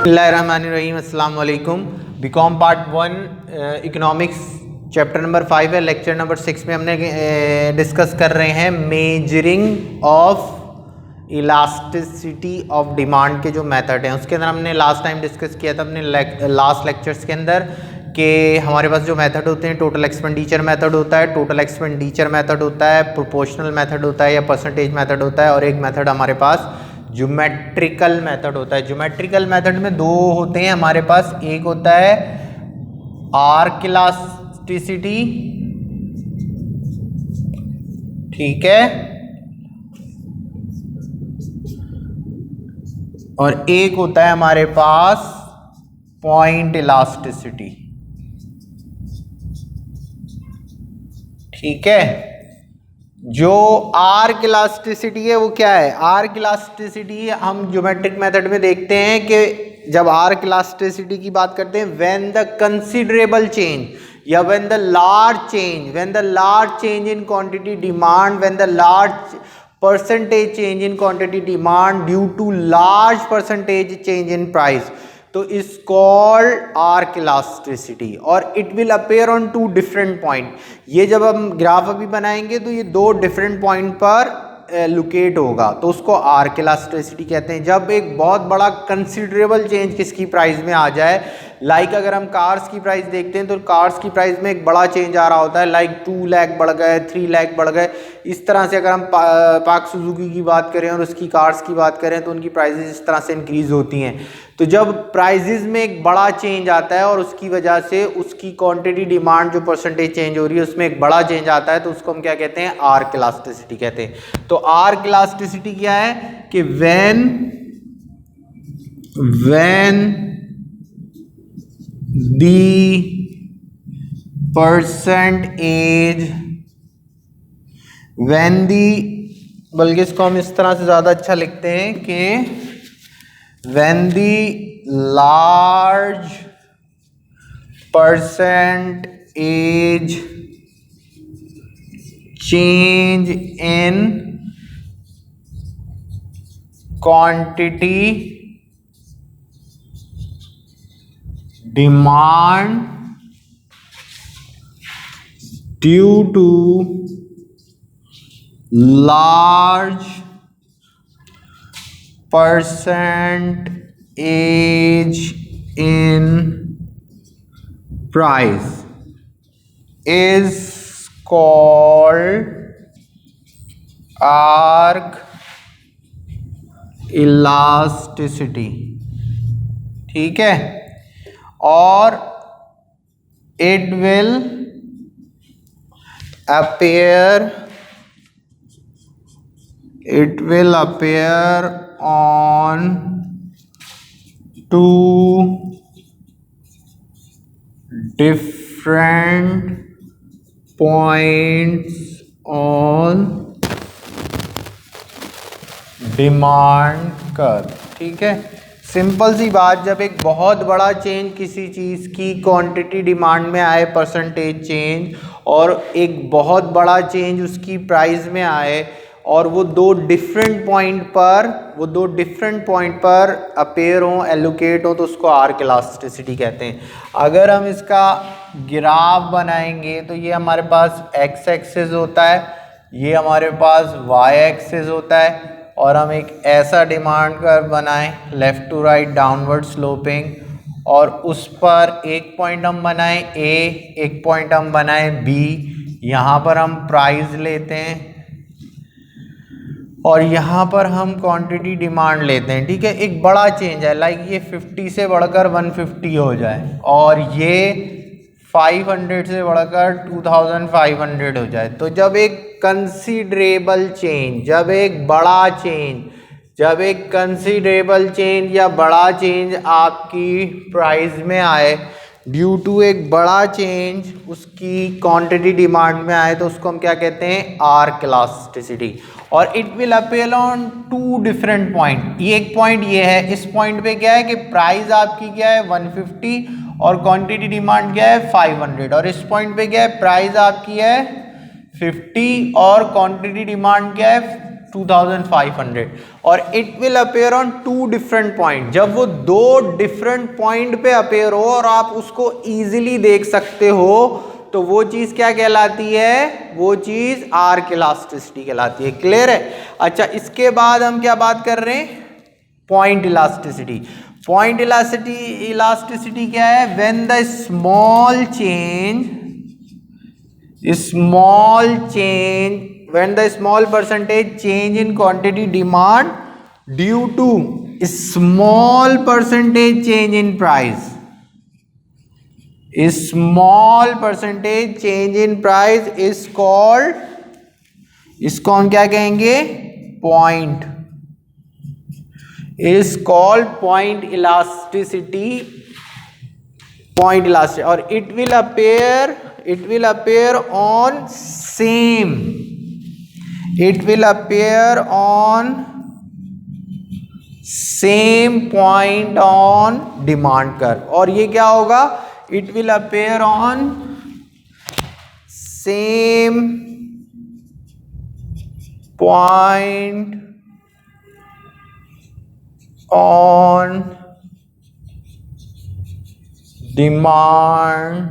बिस्मिल्लाहिर्रहमानिर्रहीम, अस्सलाम वालेकुम। BCom part 1 economics chapter number 5 है, लेक्चर नंबर 6 में हमने डिस्कस कर रहे हैं measuring of elasticity of demand के जो मेथड हैं। उसके अंदर हमने लास्ट टाइम डिस्कस किया था अपने लास्ट लेक्चर्स के अंदर कि हमारे पास जो मेथड होते हैं, टोटल एक्सपेंडिचर मेथड होता है, टोटल एक्सपेंडिचर मेथड होता है, प्रोपोर्शनल मेथड होता है या परसेंटेज मेथड होता है, और एक मेथड हमारे पास ज्योमेट्रिकल मेथड होता है। ज्योमेट्रिकल मेथड में दो होते हैं हमारे पास, एक होता है आर्क इलास्टिसिटी, ठीक है, और एक होता है हमारे पास पॉइंट इलास्टिसिटी, ठीक है। जो आर्क इलास्टिसिटी है वो क्या है? आर्क इलास्टिसिटी हम ज्योमेट्रिक मेथड में देखते हैं कि जब आर्क इलास्टिसिटी की बात करते हैं, व्हेन द कंसीडरेबल चेंज या when the large change in quantity demand, when the large percentage change in quantity demand due to large percentage change in price, तो इज कॉल्ड आर्क इलास्टिसिटी, और it will appear on two different point. ये जब हम graph अभी बनाएंगे तो ये दो डिफरेंट पॉइंट पर लोकेट होगा, तो उसको आर्क इलास्टिसिटी कहते हैं। जब एक बहुत बड़ा कंसिडरेबल चेंज किसकी प्राइस में आ जाए, लाइक अगर हम कार्स की प्राइस देखते हैं तो कार्स की प्राइस में एक बड़ा चेंज आ रहा होता है, लाइक 2 लाख बढ़ गए, 3 लाख बढ़ गए। इस तरह से अगर हम पाक सुजुकी की बात करें और उसकी कार्स की बात करें तो उनकी प्राइसेस इस तरह से इंक्रीज होती हैं। तो जब प्राइसेस में एक बड़ा चेंज आता है और उसकी वजह से उसकी क्वांटिटी डिमांड जो परसेंटेज चेंज हो रही है उसमें एक बड़ा चेंज आता है, तो उसको हम क्या कहते हैं? आर्क इलास्टिसिटी कहते हैं। तो आर्क इलास्टिसिटी क्या है कि when the percentage, when the, बल्कि इसको हम इस तरह से ज़्यादा अच्छा लिखते हैं कि when the large percentage change in quantity demand due to large percentage in price is called arc elasticity, ठीक है। और it will appear on two different points on demand curve, ठीक है। सिंपल सी बात, जब एक बहुत बड़ा चेंज किसी चीज़ की क्वांटिटी डिमांड में आए, परसेंटेज चेंज, और एक बहुत बड़ा चेंज उसकी प्राइस में आए, और वो दो डिफरेंट पॉइंट पर अपेयर हों, एलोकेट हों, तो उसको आर्क इलास्टिसिटी कहते हैं। अगर हम इसका ग्राफ बनाएंगे तो ये हमारे पास एक्स एक्सिस होता है, ये हमारे पास वाई एक्सिस होता है, और हम एक ऐसा डिमांड कर्व बनाएं left to right downward sloping, और उस पर एक पॉइंट हम बनाएं ए, एक पॉइंट हम बनाएं बी। यहाँ पर हम प्राइस लेते हैं और यहाँ पर हम क्वांटिटी डिमांड लेते हैं, ठीक है। एक बड़ा चेंज है, लाइक ये 50 से बढ़कर 150 हो जाए, और ये 500 से बढ़कर 2500 हो जाए। तो जब एक कंसीडरेबल चेंज, जब एक कंसीडरेबल चेंज या बड़ा चेंज आपकी प्राइस में आए, ड्यू टू एक बड़ा चेंज उसकी क्वांटिटी डिमांड में आए, तो उसको हम क्या कहते हैं? Arc elasticity. और it will appear on two different point. एक पॉइंट ये है, इस पॉइंट पे क्या है कि प्राइस आपकी क्या है? 150 और क्वांटिटी डिमांड क्या है? 500। और इस पॉइंट पे क्या है? प्राइस आपकी है 50 और क्वांटिटी डिमांड क्या है? 2500 और it will appear on 2 different point. जब वो 2 डिफरेंट पॉइंट पे अपेयर हो और आप उसको इजीली देख सकते हो तो वो चीज क्या कहलाती है? वो चीज आर्क इलास्टिसिटी कहलाती है। क्लियर है? अच्छा, इसके बाद हम क्या बात कर रहे हैं? Point elasticity. पॉइंट इलास्टिसिटी क्या है? When the small change when the small percentage change in quantity demand due to small percentage change in price, small percentage change in price is called, इसको हम क्या कहेंगे? Point, is called point elasticity, point elasticity, और it will appear on same, it will appear on same point on demand curve। और ये क्या होगा? it will appear on same point on demand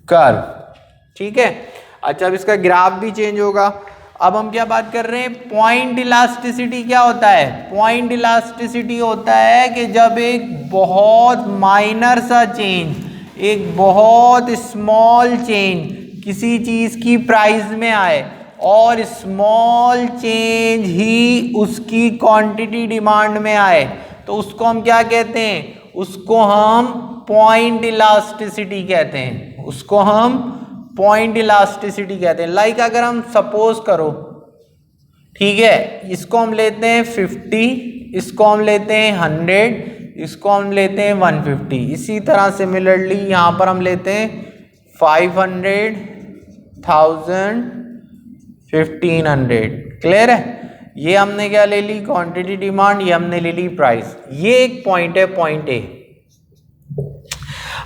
curve। ठीक है? अच्छा, अब इसका ग्राफ भी चेंज होगा। अब हम क्या बात कर रहे हैं? पॉइंट इलास्टिसिटी क्या होता है? पॉइंट इलास्टिसिटी होता है कि जब एक बहुत माइनर सा चेंज, एक बहुत स्मॉल चेंज किसी चीज की प्राइस में आए और स्मॉल चेंज ही उसकी क्वांटिटी डिमांड में आए तो उसको हम क्या कहते हैं? उसको हम पॉइंट इलास्टिसिटी कहते हैं। उसको हम पॉइंट इलास्टिसिटी कहते हैं। लाइक अगर हम सपोज करो, ठीक है, इसको हम लेते हैं 50, इसको हम लेते हैं 100, इसको हम लेते हैं 150। इसी तरह सिमिलरली यहाँ पर हम लेते हैं 500, 1000, 1500। क्लियर है? ये हमने क्या ले ली? Quantity demand. ये हमने ले ली प्राइस। ये एक पॉइंट है, पॉइंट ए।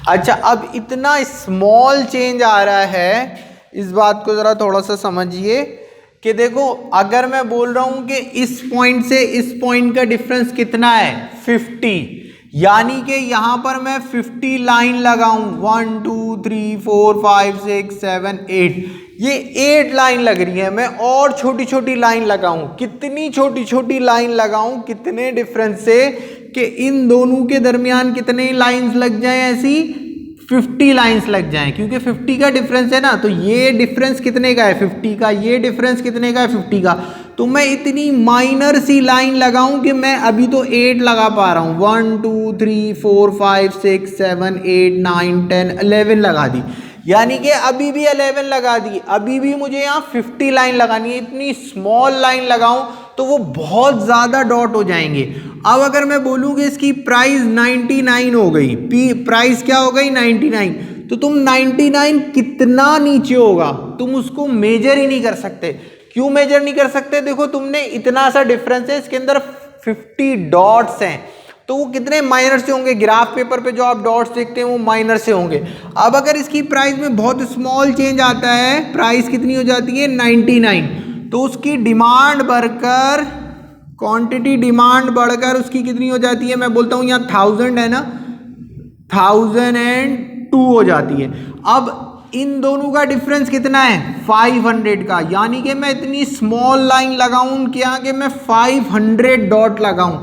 अच्छा, अब इतना स्मॉल चेंज आ रहा है, इस बात को जरा थोड़ा सा समझिए कि देखो, अगर मैं बोल रहा हूं कि इस पॉइंट से इस पॉइंट का डिफरेंस कितना है? 50, यानी कि यहां पर मैं 50 लाइन लगाऊं, 1 2 3 4 5 6 7 8, ये 8 लाइन लग रही है। मैं और छोटी छोटी लाइन लगाऊं, कितनी छोटी छोटी लाइन लगाऊं, कितने डिफरेंस से कि इन दोनों के दरमियान कितने लाइंस लग जाएं? ऐसी 50 लाइंस लग जाएं, क्योंकि 50 का डिफरेंस है ना। तो ये डिफरेंस कितने का है? 50 का। ये डिफरेंस कितने का है? 50 का। तो मैं इतनी माइनर सी लाइन लगाऊं कि मैं अभी तो 8 लगा पा रहा हूं, 1 2 3 4 5 6 7 8 9 10 11 लगा दी, यानी कि अभी भी 11 लगा दी। अभी भी मुझे यहाँ 50 लाइन लगानी है। इतनी स्मॉल लाइन लगाऊं तो वो बहुत ज़्यादा डॉट हो जाएंगे। अब अगर मैं बोलूँ कि इसकी प्राइस 99 हो गई, प्राइस क्या हो गई? 99, तो तुम 99 कितना नीचे होगा तुम उसको मेजर ही नहीं कर सकते। क्यों मेजर नहीं कर सकते? देखो, तुमने इतना सा डिफरेंस है, इसके अंदर 50 डॉट्स हैं, तो वो कितने माइनर से होंगे? ग्राफ पेपर पे जो आप डॉट्स देखते हैं वो माइनर से होंगे। अब अगर इसकी प्राइस में बहुत स्मॉल चेंज आता है, प्राइस कितनी हो जाती है? 99, तो उसकी डिमांड बढ़कर, क्वांटिटी डिमांड बढ़कर उसकी कितनी हो जाती है? मैं बोलता हूँ यहाँ 1000 है ना, 1002 हो जाती है। अब इन दोनों का डिफरेंस कितना है? 500 का, यानी कि मैं इतनी स्मॉल लाइन लगाऊं कि आगे मैं 500 डॉट लगाऊं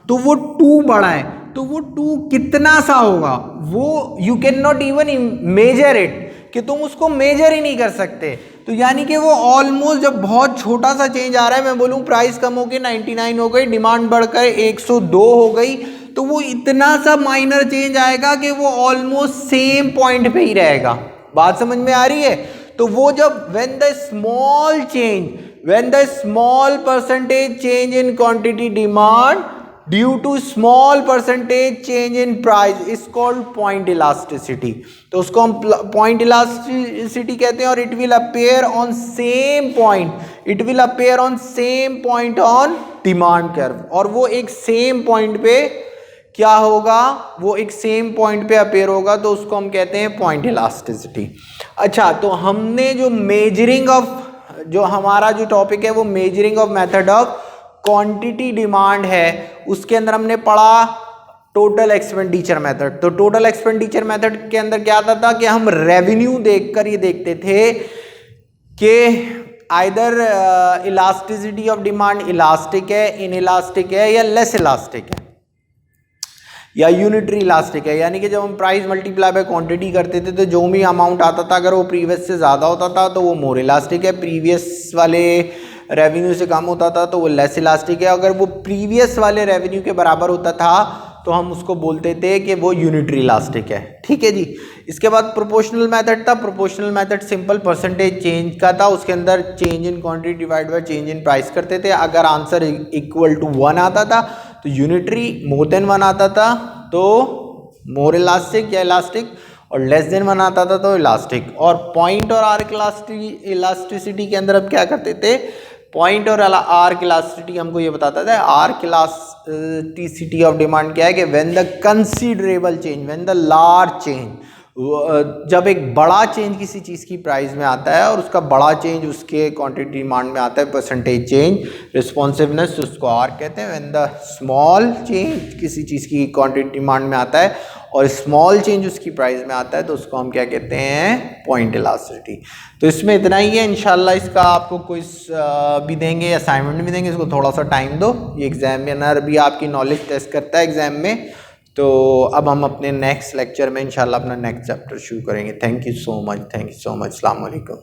तो वो 2 बड़ा है, तो वो 2 कितना सा होगा? वो you can not even measure it, कि तुम उसको मेजर ही नहीं कर सकते। तो यानी कि वो ऑलमोस्ट, जब बहुत छोटा सा चेंज आ रहा है, मैं बोलूँ प्राइस कम होकर 99 हो गई, डिमांड बढ़कर 102 हो गई, तो वो इतना सा माइनर चेंज आएगा कि वो ऑलमोस्ट सेम पॉइंट पे ही रहेगा। बात समझ में आ रही है? तो वो जब when the small percentage change in quantity demand due to small percentage change in price is called point elasticity. तो उसको हम पॉइंट इलास्टिसिटी कहते हैं। और it will appear on same point on demand curve, और वो एक सेम पॉइंट पे क्या होगा? वो एक सेम पॉइंट पे अपीयर होगा, तो उसको हम कहते हैं पॉइंट इलास्टिसिटी। अच्छा, तो हमने जो मेजरिंग ऑफ जो हमारा जो टॉपिक है वो measuring of method of quantity demand है, उसके अंदर हमने पढ़ा टोटल एक्सपेंडिचर मेथड। तो टोटल एक्सपेंडिचर मेथड के अंदर क्या आता था कि हम रेवेन्यू देखकर ये देखते थे कि either elasticity of demand elastic है, इनइलास्टिक है या लेस इलास्टिक है या यूनिटरी इलास्टिक है। यानी कि जब हम प्राइस मल्टीप्लाई बाय क्वांटिटी करते थे तो जो भी अमाउंट आता था अगर वो प्रीवियस से ज़्यादा होता था तो वो मोर इलास्टिक है, प्रीवियस वाले रेवेन्यू से कम होता था तो वो लेस इलास्टिक है। अगर वो प्रीवियस वाले रेवेन्यू के बराबर होता था तो हम उसको बोलते थे कि वो यूनिटरी इलास्टिक है। ठीक है जी। इसके बाद प्रोपोर्शनल मेथड था। Proportional method simple percentage change का था, उसके अंदर change in quantity divide by change in price करते थे। अगर आंसर इक्वल टू 1 आता था तो यूनिटरी, मोर देन 1 आता था तो मोर इलास्टिक या इलास्टिक, और लेस देन 1 आता था तो इलास्टिक। और पॉइंट और आर्क इलास्टिसिटी के अंदर अब क्या करते थे, पॉइंट और आर्क इलास्टिसिटी हमको ये बताता था। आर्क इलास्टिसिटी ऑफ डिमांड क्या है कि when the considerable change, when the large change, जब एक बड़ा चेंज किसी चीज़ की प्राइस में आता है और उसका बड़ा चेंज उसके क्वांटिटी डिमांड में आता है, परसेंटेज चेंज, रिस्पॉन्सिवनेस, उसको आर्क कहते हैं। व्हेन द स्मॉल चेंज किसी चीज़ की क्वांटिटी डिमांड में आता है और स्मॉल चेंज उसकी प्राइस में आता है तो उसको हम क्या कहते हैं, पॉइंट इलास्टिसिटी। तो इसमें इतना ही है। इंशाल्लाह इसका आपको क्विज भी देंगे, असाइनमेंट भी देंगे, इसको थोड़ा सा टाइम दो। ये एग्जामिनर भी आपकी नॉलेज टेस्ट करता है एग्जाम में। तो अब हम अपने नेक्स्ट लेक्चर में इंशाल्लाह अपना नेक्स्ट चैप्टर शुरू करेंगे। Thank you so much, thank you so much. अस्सलाम वालेकुम।